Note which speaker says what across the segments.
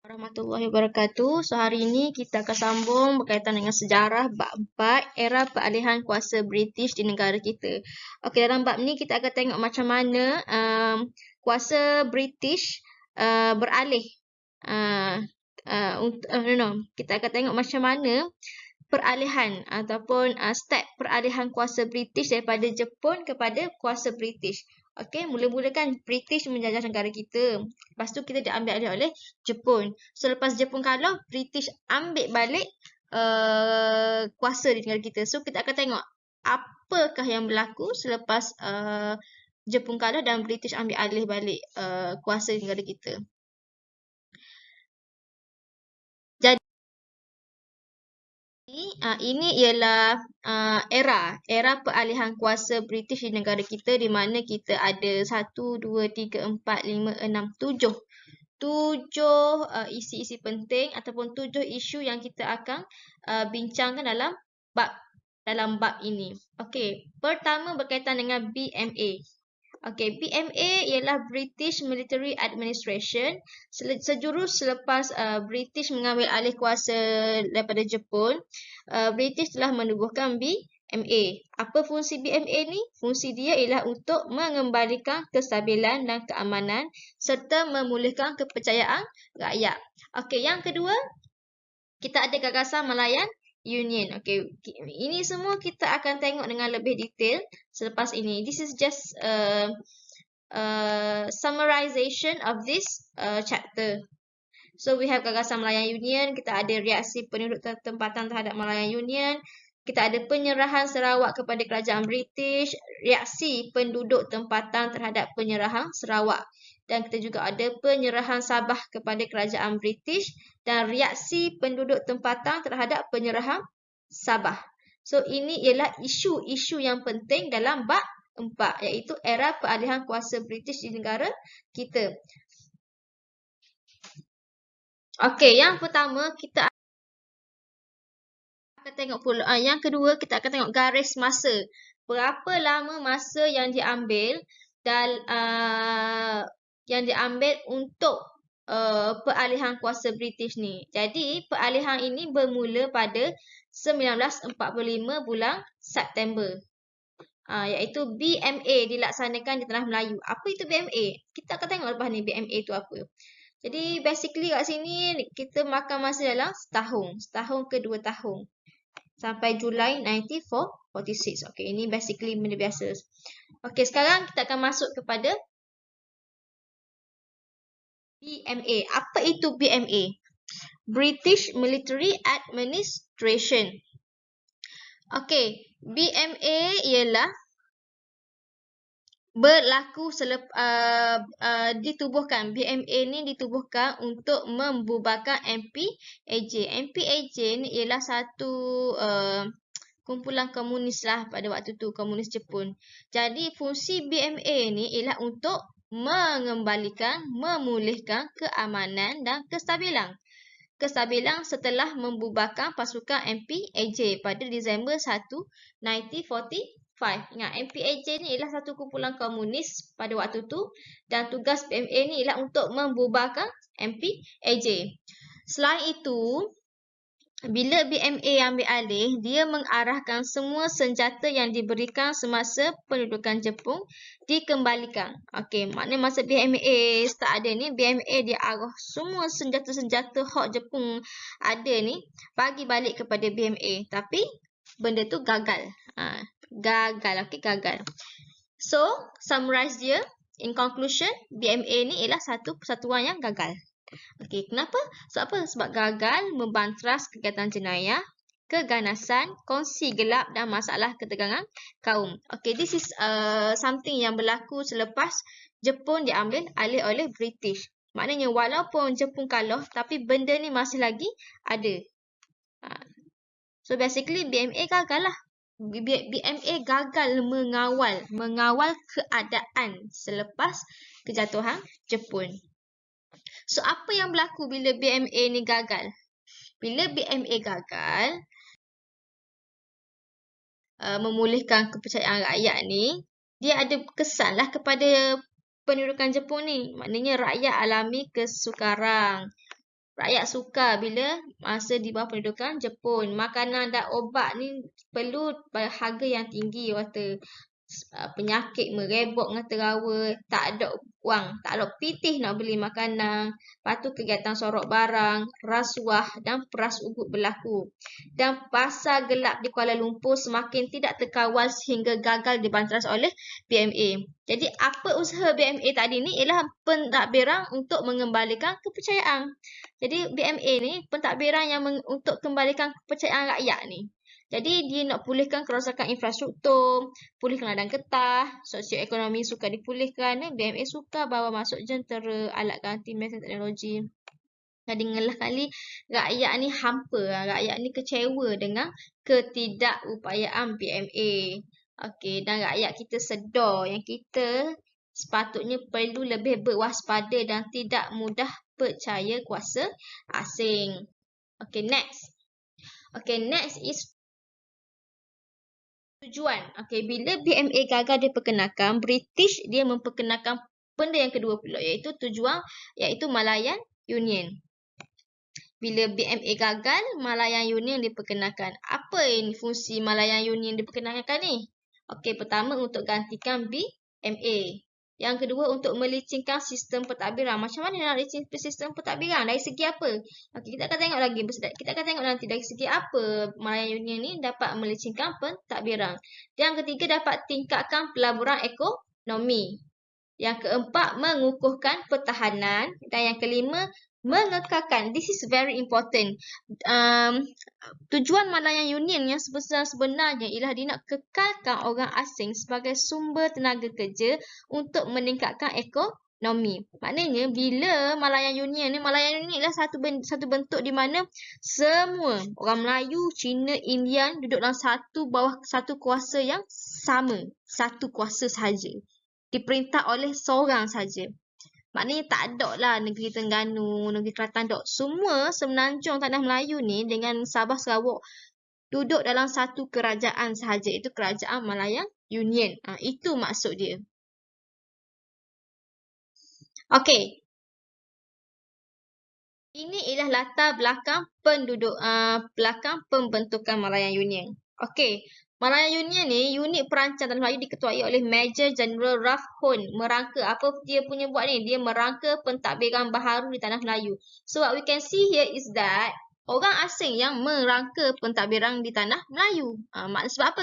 Speaker 1: Warahmatullahi wabarakatuh. So hari ini kita akan sambung berkaitan dengan sejarah bab 4 era peralihan kuasa British di negara kita. Okey, dalam bab ni kita akan tengok macam mana kuasa British beralih. Kita akan tengok macam mana peralihan ataupun step peralihan kuasa British daripada Jepun kepada kuasa British. Okey, mula-mula kan British menjajah negara kita. Lepas tu kita diambil alih oleh Jepun. So lepas Jepun kalah, British ambil balik kuasa di negara kita. So kita akan tengok apakah yang berlaku selepas Jepun kalah dan British ambil alih balik kuasa di negara kita. Ini ialah era peralihan kuasa British di negara kita di mana kita ada 1, 2, 3, 4, 5, 6, 7 isi-isi penting ataupun 7 isu yang kita akan bincangkan dalam bab ini. Okey, pertama berkaitan dengan BMA. Okey, BMA ialah British Military Administration. Sejurus selepas British mengambil alih kuasa daripada Jepun, British telah menubuhkan BMA. Apa fungsi BMA ni? Fungsi dia ialah untuk mengembalikan kestabilan dan keamanan serta memulihkan kepercayaan rakyat. Okey, yang kedua, kita ada gagasan Malayan Union. Okey, ini semua kita akan tengok dengan lebih detail selepas ini. This is just summarization of this chapter. So we have gagasan Malayan Union, kita ada reaksi penduduk tempatan terhadap Malayan Union, kita ada penyerahan Sarawak kepada kerajaan British, reaksi penduduk tempatan terhadap penyerahan Sarawak. Dan kita juga ada penyerahan Sabah kepada kerajaan British dan reaksi penduduk tempatan terhadap penyerahan Sabah. So ini ialah isu-isu yang penting dalam bab 4 iaitu era peralihan kuasa British di negara kita. Okey, yang pertama kita akan tengok pula. Yang kedua kita akan tengok garis masa. Berapa lama masa yang diambil dan untuk peralihan kuasa British ni. Jadi peralihan ini bermula pada 1945 bulan September. Iaitu BMA dilaksanakan di Tanah Melayu. Apa itu BMA? Kita akan tengok lepas ni BMA itu apa. Jadi basically kat sini kita makan masa dalam setahun ke 2 tahun. Sampai Julai 1946. Okey, ini basically benda biasa. Okey, sekarang kita akan masuk kepada BMA. Apa itu BMA? British Military Administration. Okey, BMA ialah berlaku ditubuhkan. BMA ni ditubuhkan untuk membubarkan MPAJ. MPAJ ni ialah satu kumpulan komunis lah pada waktu tu, komunis Jepun. Jadi fungsi BMA ni ialah untuk mengembalikan, memulihkan keamanan dan kestabilan. Kestabilan setelah membubarkan pasukan MPAJ pada Disember 1, 1945. Ingat, MPAJ ni ialah satu kumpulan komunis pada waktu tu dan tugas BMA ni ialah untuk membubarkan MPAJ. Selain itu, bila BMA ambil alih, dia mengarahkan semua senjata yang diberikan semasa pendudukan Jepun dikembalikan. Okey, maknanya masa BMA start ada ni, BMA dia arah semua senjata-senjata hak Jepun ada ni bagi balik kepada BMA. Tapi benda tu gagal. Gagal. So, summarize dia. In conclusion, BMA ni ialah satu persatuan yang gagal. Okey, kenapa? Sebab gagal membantras kegiatan jenayah, keganasan, kongsi gelap dan masalah ketegangan kaum. Okey, this is something yang berlaku selepas Jepun diambil alih oleh British. Maknanya walaupun Jepun kalah, tapi benda ni masih lagi ada. So basically BMA gagal lah. BMA gagal mengawal keadaan selepas kejatuhan Jepun. So, apa yang berlaku bila BMA ni gagal? Bila BMA gagal, memulihkan kepercayaan rakyat ni, dia ada kesanlah kepada pendudukan Jepun ni. Maknanya rakyat alami kesukaran. Rakyat suka bila masa di bawah pendudukan Jepun. Makanan dan obat ni perlu pada harga yang tinggi kata. Penyakit merebak dengan terawa, tak ada wang, tak ada pitih nak beli makanan. Lepas tu kegiatan sorok barang, rasuah dan peras ugut berlaku. Dan pasar gelap di Kuala Lumpur semakin tidak terkawal sehingga gagal dibanteras oleh BMA. Jadi apa usaha BMA tadi ni ialah pentadbiran untuk mengembalikan kepercayaan. Jadi BMA ni pentadbiran yang untuk kembalikan kepercayaan rakyat ni. Jadi dia nak pulihkan kerosakan infrastruktur, pulihkan ladang getah, sosioekonomi suka dipulihkan. BMA suka bawa masuk jentera, alat ganti mesin teknologi. Jadi ngelah kali rakyat ni hampa, rakyat ni kecewa dengan ketidakupayaan BMA. Okey, dan rakyat kita sedar yang kita sepatutnya perlu lebih berwaspada dan tidak mudah percaya kuasa asing. Okay, next. Okay, next is tujuan. Okay, bila BMA gagal diperkenalkan, British dia memperkenalkan benda yang kedua pula, iaitu tujuan, iaitu Malayan Union. Bila BMA gagal, Malayan Union diperkenalkan. Apa ini fungsi Malayan Union diperkenalkan ni? Okay, pertama untuk gantikan BMA. Yang kedua untuk melicingkan sistem pentadbiran. Macam mana nak licin sistem pentadbiran? Dari segi apa? Okay, kita akan tengok lagi. Kita akan tengok nanti dari segi apa Malayan Union ni dapat melicingkan pentadbiran. Yang ketiga dapat tingkatkan pelaburan ekonomi. Yang keempat mengukuhkan pertahanan. Dan yang kelima mengekalkan. This is very important. Tujuan Malayan Union yang sebenarnya ialah dia nak kekalkan orang asing sebagai sumber tenaga kerja untuk meningkatkan ekonomi. Maknanya bila Malayan Union ni ialah satu bentuk di mana semua orang Melayu, Cina, Indian duduk dalam bawah satu kuasa yang sama. Satu kuasa sahaja. Diperintah oleh seorang saja. Maknanya tak ada lah negeri Terengganu, negeri Kelantan, tak. Semua semenanjung tanah Melayu ni dengan Sabah Sarawak duduk dalam satu kerajaan sahaja. Itu kerajaan Malayan Union. Itu maksud dia. Okey. Ini ialah latar belakang belakang pembentukan Malayan Union. Okey. Malayan Union ni, unit perancang tanah Melayu diketuai oleh Major General Ralph Hone. Merangka, apa dia punya buat ni? Dia merangka pentadbiran baharu di tanah Melayu. So what we can see here is that orang asing yang merangka pentadbiran di tanah Melayu. Sebab apa?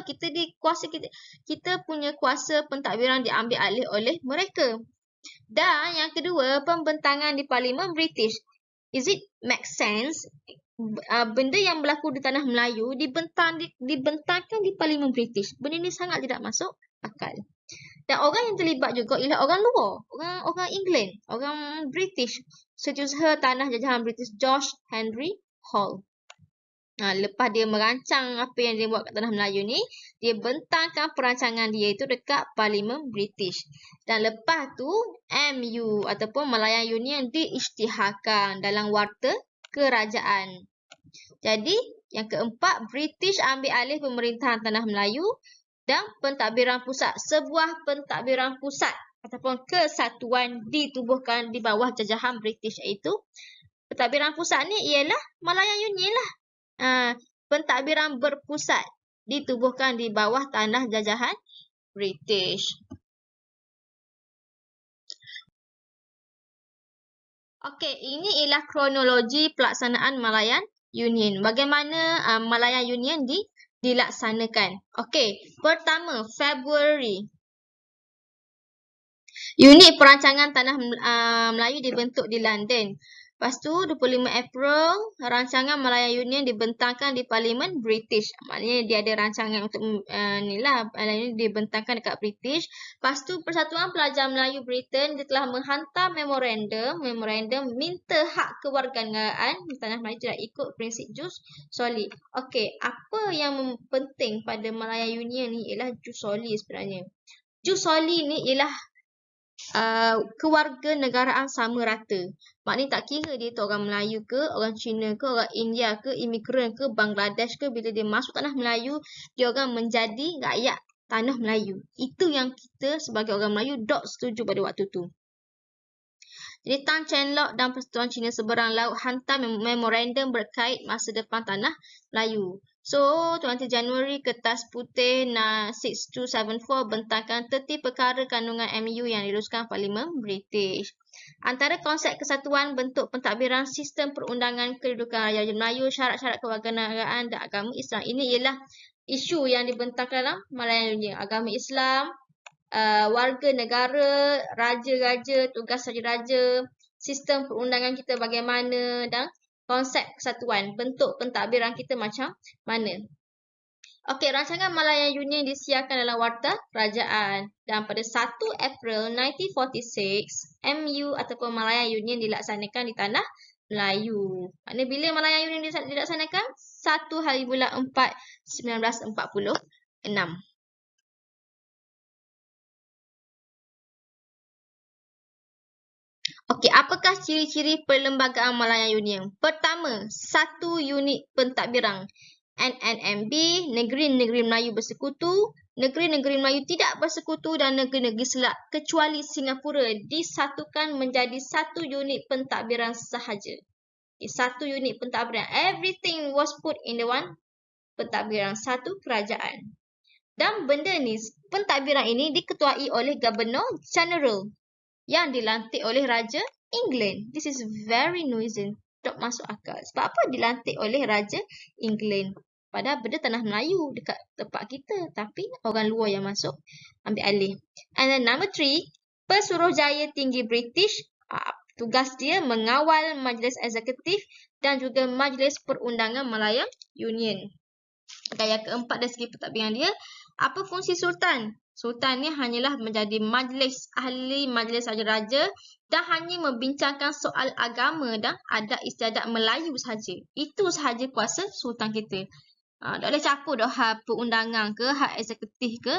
Speaker 1: Kita punya kuasa pentadbiran diambil alih oleh mereka. Dan yang kedua, pembentangan di Parlimen British. Is it make sense? Benda yang berlaku di tanah Melayu dibentangkan di Parlimen British. Benda ni sangat tidak masuk akal. Dan orang yang terlibat juga ialah orang luar, orang England, orang British. Setiausaha tanah jajahan British George Henry Hall. Lepas dia merancang apa yang dia buat kat tanah Melayu ni, dia bentangkan perancangan dia itu dekat Parlimen British. Dan lepas tu MU ataupun Malayan Union diisytiharkan dalam warta kerajaan. Jadi, yang keempat, British ambil alih pemerintahan tanah Melayu dan pentadbiran pusat. Sebuah pentadbiran pusat ataupun kesatuan ditubuhkan di bawah jajahan British, iaitu pentadbiran pusat ni ialah Malayan Union lah. Pentadbiran berpusat ditubuhkan di bawah tanah jajahan British. Okey, ini ialah kronologi pelaksanaan Malayan Union. Bagaimana Malayan Union dilaksanakan? Okey, pertama, Februari. Unit perancangan tanah Melayu dibentuk di London. Lepas tu, 25 April, rancangan Malayan Union dibentangkan di Parlimen British. Maknanya dia ada rancangan untuk Malayan Union dibentangkan dekat British. Lepas tu, Persatuan Pelajar Melayu Britain dia telah menghantar memorandum minta hak kewarganegaraan di tanah Melayu tidak ikut prinsip jus soli. Okey, apa yang penting pada Malayan Union ni ialah jus soli sebenarnya. Jus soli ni ialah kewarganegaraan sama rata. Maknanya tak kira dia tu orang Melayu ke, orang Cina ke, orang India ke, imigran ke, Bangladesh ke, bila dia masuk tanah Melayu, dia orang menjadi rakyat tanah Melayu. Itu yang kita sebagai orang Melayu dok setuju pada waktu tu. Jadi Tan Cheng Lock dan Persatuan Cina Seberang Laut hantar memorandum berkait masa depan tanah Melayu. So, 20 Januari Kertas Putih 6274 bentangkan tertib perkara kandungan MU yang diluluskan Parlimen British. Antara konsep kesatuan bentuk pentadbiran sistem perundangan kedudukan Raja Melayu, syarat-syarat kewarganegaraan dan agama Islam. Ini ialah isu yang dibentangkan dalam Malayan Union. Agama Islam, warga negara, raja-raja, tugas raja-raja, sistem perundangan kita bagaimana dan konsep kesatuan, bentuk pentadbiran kita macam mana. Okey, rancangan Malayan Union disiarkan dalam Warta Kerajaan dan pada 1 April 1946, MU ataupun Malayan Union dilaksanakan di tanah Melayu. Maknanya bila Malayan Union dilaksanakan? 1 hari bulan 4, 1946. Okey, apakah ciri-ciri perlembagaan Malayan Union? Pertama, satu unit pentadbiran. NNMB, Negeri-Negeri Melayu Bersekutu, Negeri-Negeri Melayu Tidak Bersekutu dan Negeri-Negeri Selat kecuali Singapura disatukan menjadi satu unit pentadbiran sahaja. Okay, satu unit pentadbiran. Everything was put in the one pentadbiran, satu kerajaan. Dan benda ni, pentadbiran ini diketuai oleh Governor General yang dilantik oleh Raja England. This is very nuisance. Tak masuk akal. Sebab apa dilantik oleh Raja England? Padahal benda tanah Melayu dekat tempat kita. Tapi orang luar yang masuk ambil alih. And then number 3, Pesuruhjaya Tinggi British. Tugas dia mengawal Majlis Eksekutif dan juga Majlis Perundangan Malayan Union. Dan yang keempat dari segi pentadbiran dia, apa fungsi Sultan? Sultan ni hanyalah menjadi majlis ahli, majlis raja-raja dan hanya membincangkan soal agama dan adat istiadat Melayu sahaja. Itu sahaja kuasa Sultan kita. Tak boleh campur dah hak perundangan ke, hak eksekutif ke.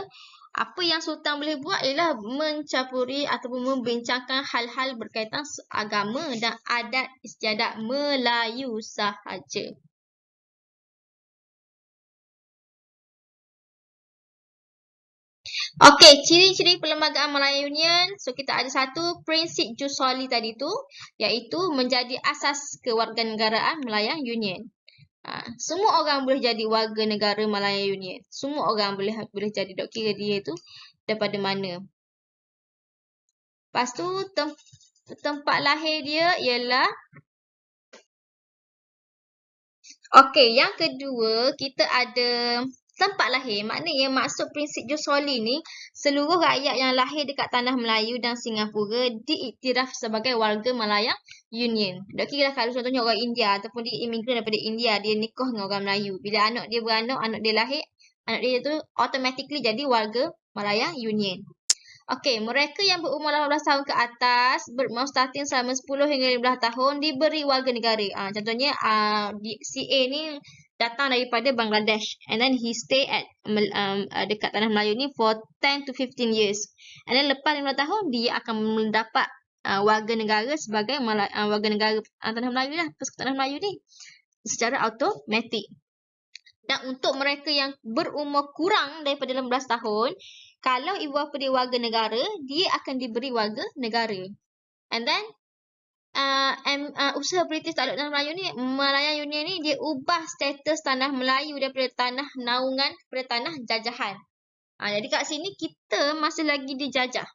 Speaker 1: Apa yang Sultan boleh buat ialah mencampuri ataupun membincangkan hal-hal berkaitan agama dan adat istiadat Melayu sahaja. Okey, ciri-ciri perlembagaan Malayan Union. So, kita ada satu prinsip jus soli tadi tu, iaitu menjadi asas kewarganegaraan Malayan Union. Semua orang boleh jadi warga negara Malayan Union. Semua orang boleh jadi, tak kira dia tu daripada mana. Lepas tu, tempat lahir dia ialah... Okey, yang kedua, kita ada... tempat lahir, maknanya maksud prinsip jus soli ni, seluruh rakyat yang lahir dekat tanah Melayu dan Singapura diiktiraf sebagai warga Malayan Union. Tak kira lah kalau contohnya orang India ataupun dia imigran daripada India, dia nikah dengan orang Melayu. Bila anak dia beranak, anak dia lahir, anak dia tu automatically jadi warga Malayan Union. Okey, mereka yang berumur 18 tahun ke atas, berumur starting selama 10 hingga 15 tahun, diberi warga negara. Contohnya, si A ni datang daripada Bangladesh and then he stay at dekat tanah Melayu ni for 10 to 15 years. And then lepas 15 tahun dia akan mendapat warga negara sebagai warga negara tanah Melayu lah, tanah Melayu ni secara automatik. Dan untuk mereka yang berumur kurang daripada 15 tahun, kalau ibu bapa dia warga negara, dia akan diberi warga negara. And then usaha British Takluk Tanah Melayu ni, Malayan Union ni, dia ubah status tanah Melayu daripada tanah naungan kepada tanah jajahan. Jadi kat sini kita masih lagi dijajah.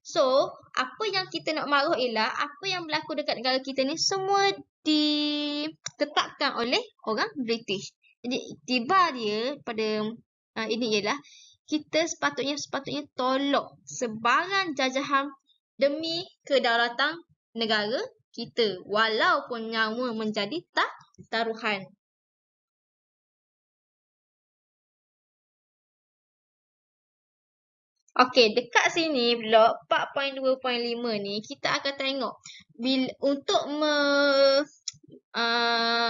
Speaker 1: So, apa yang kita nak maruh ialah apa yang berlaku dekat negara kita ni semua ditetapkan oleh orang British. Jadi iktibar dia pada ini ialah kita sepatutnya tolak sebarang jajahan demi kedaulatan negara kita, walaupun nyawa menjadi taruhan. Okey, dekat sini pula 4.2.5 ni kita akan tengok untuk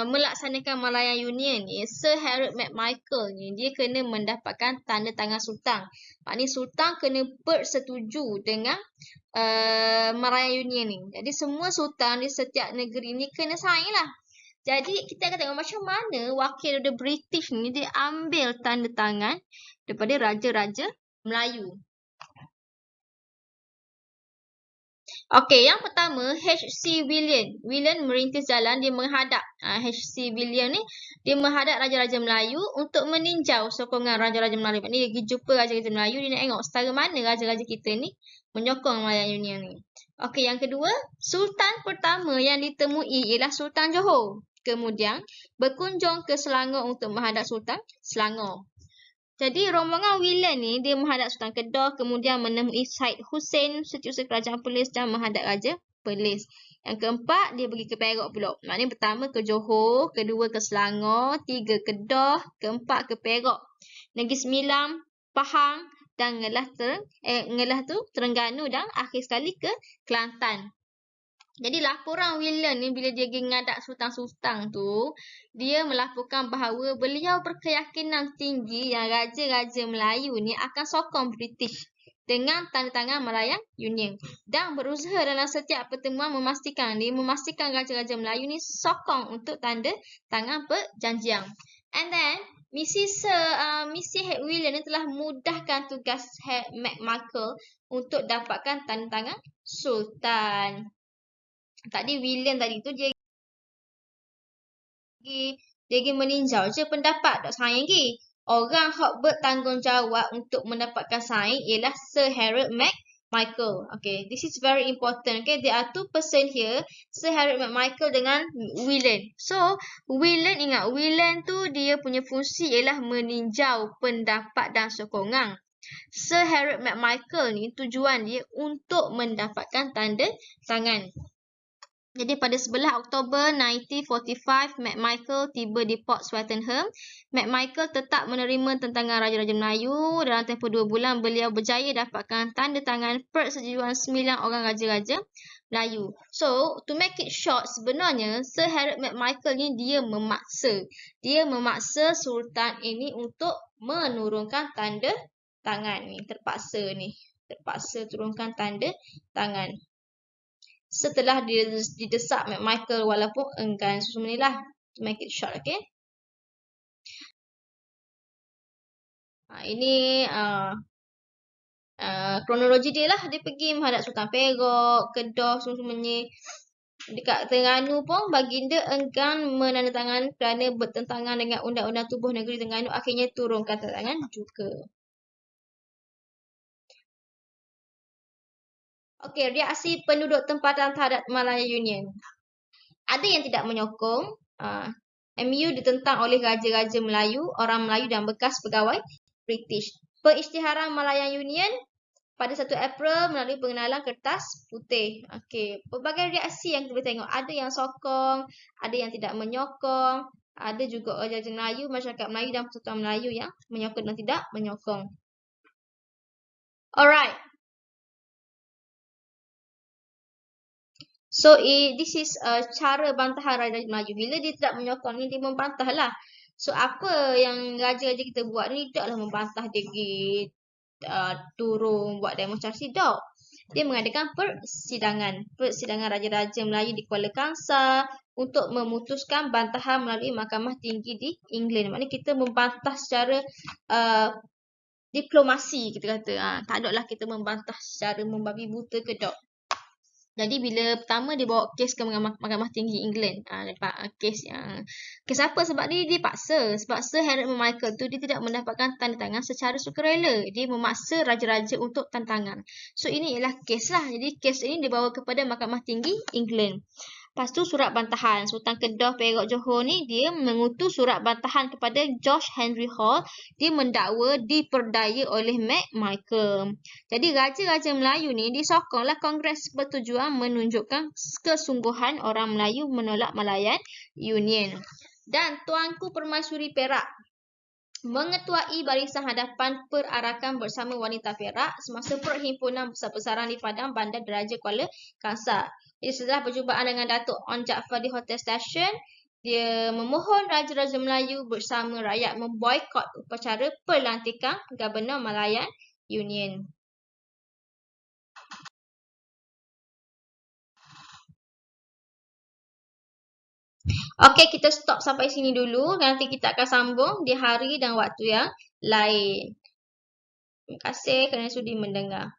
Speaker 1: melaksanakan Malayan Union ni, Sir Harold MacMichael ni dia kena mendapatkan tanda tangan Sultan. Maknanya Sultan kena bersetuju dengan Malayan Union ni. Jadi semua Sultan di setiap negeri ni kena sign lah. Jadi kita akan tengok macam mana wakil dari British ni dia ambil tanda tangan daripada raja-raja Melayu. Okey, yang pertama H.C. William. William merintis jalan, dia menghadap. H.C. William ni, dia menghadap Raja-Raja Melayu untuk meninjau sokongan Raja-Raja Melayu. Maknanya dia pergi jumpa Raja-Raja Melayu, dia nak tengok setara mana Raja-Raja kita ni menyokong Malayan Union ni. Okey, yang kedua, Sultan pertama yang ditemui ialah Sultan Johor. Kemudian, berkunjung ke Selangor untuk menghadap Sultan Selangor. Jadi rombongan William ni dia menghadap Sultan Kedah, kemudian menemui Syed Hussein, setiausaha kerajaan Perlis dan menghadap Raja Perlis. Yang keempat dia pergi ke Perak pula. Maknanya pertama ke Johor, kedua ke Selangor, tiga Kedah, keempat ke Perak. Negeri Sembilan, Pahang dan Ngelah tu Terengganu dan akhir sekali ke Kelantan. Jadi laporan William ni bila dia pergi ngadap sultan-sultan tu, dia melaporkan bahawa beliau berkeyakinan tinggi yang Raja-Raja Melayu ni akan sokong British dengan tanda tangan Malayan Union. Dan berusaha dalam setiap pertemuan memastikan Raja-Raja Melayu ni sokong untuk tanda tangan perjanjian. And then, misi Head William ni telah mudahkan tugas Head McMichael untuk dapatkan tanda tangan Sultan. Tadi William tadi tu dia pergi meninjau je pendapat, tak saing lagi. Orang hak bertanggungjawab untuk mendapatkan saing ialah Sir Harold McMichael. Okay, this is very important. Okay, there are two person here, Sir Harold McMichael dengan William. So, ingat, William tu dia punya fungsi ialah meninjau pendapat dan sokongan. Sir Harold McMichael ni tujuan dia untuk mendapatkan tanda tangan. Jadi pada 11 Oktober 1945, McMichael tiba di Port Swettenham. McMichael tetap menerima tentangan Raja-Raja Melayu. Dalam tempoh 2 bulan, beliau berjaya dapatkan tanda tangan persetujuan 9 orang Raja-Raja Melayu. So, to make it short, sebenarnya Sir Harold McMichael ni dia memaksa Sultan ini untuk menurunkan tanda tangan ni. Terpaksa turunkan tanda tangan. Setelah didesak McMichael walaupun enggan. So, semua ni lah. To make it short, okay? Ini kronologi dia lah. Dia pergi menghadap Sultan Perak, Kedah, semuanya. Dekat Terengganu pun baginda enggan menandatangani kerana bertentangan dengan undang-undang tubuh negeri Terengganu. Akhirnya turunkan tanda tangan juga. Okey, reaksi penduduk tempatan terhadap Malayan Union. Ada yang tidak menyokong. MU ditentang oleh Raja-Raja Melayu, orang Melayu dan bekas pegawai British. Pengisytiharan Malayan Union pada 1 April melalui pengenalan kertas putih. Okey, pelbagai reaksi yang kita boleh tengok. Ada yang sokong, ada yang tidak menyokong. Ada juga Raja-Raja Melayu, masyarakat Melayu dan persatuan Melayu yang menyokong dan tidak menyokong. Alright. So, this is cara bantahan Raja-Raja Melayu. Bila dia tidak menyokong ni, dia membantah lah. So, apa yang raja-raja kita buat ni, tidaklah membantah dia pergi turun buat demonstrasi, tak. Dia mengadakan persidangan. Persidangan Raja-Raja Melayu di Kuala Kangsar untuk memutuskan bantahan melalui Mahkamah Tinggi di England. Maknanya kita membantah secara diplomasi, kita kata. Tak ada lah kita membantah secara membabi buta ke tak. Jadi bila pertama dia bawa kes ke Mahkamah Tinggi England, kes apa? Sebab dia paksa. Sebab Sir Harold McMichael tu dia tidak mendapatkan tanda tangan secara sukarela. Dia memaksa raja-raja untuk tanda tangan. So ini ialah kes lah. Jadi kes ini dibawa kepada Mahkamah Tinggi England. Lepas tu surat bantahan. Sultan Kedah, Perak, Johor ni dia mengutus surat bantahan kepada George Henry Hall. Dia mendakwa diperdaya oleh McMichael. Jadi Raja-Raja Melayu ni disokonglah Kongres bertujuan menunjukkan kesungguhan orang Melayu menolak Malayan Union. Dan Tuanku Permaisuri Perak mengetuai barisan hadapan perarakan bersama wanita Perak semasa perhimpunan besar-besaran di Padang Bandar Deraja Kuala Kangsar. Jadi setelah perjumpaan dengan Datuk On Jaafar di Hotel Station, dia memohon Raja-Raja Melayu bersama rakyat memboikot upacara pelantikan Gubernur Malayan Union. Okey, kita stop sampai sini dulu. Nanti kita akan sambung di hari dan waktu yang lain. Terima kasih kerana sudi mendengar.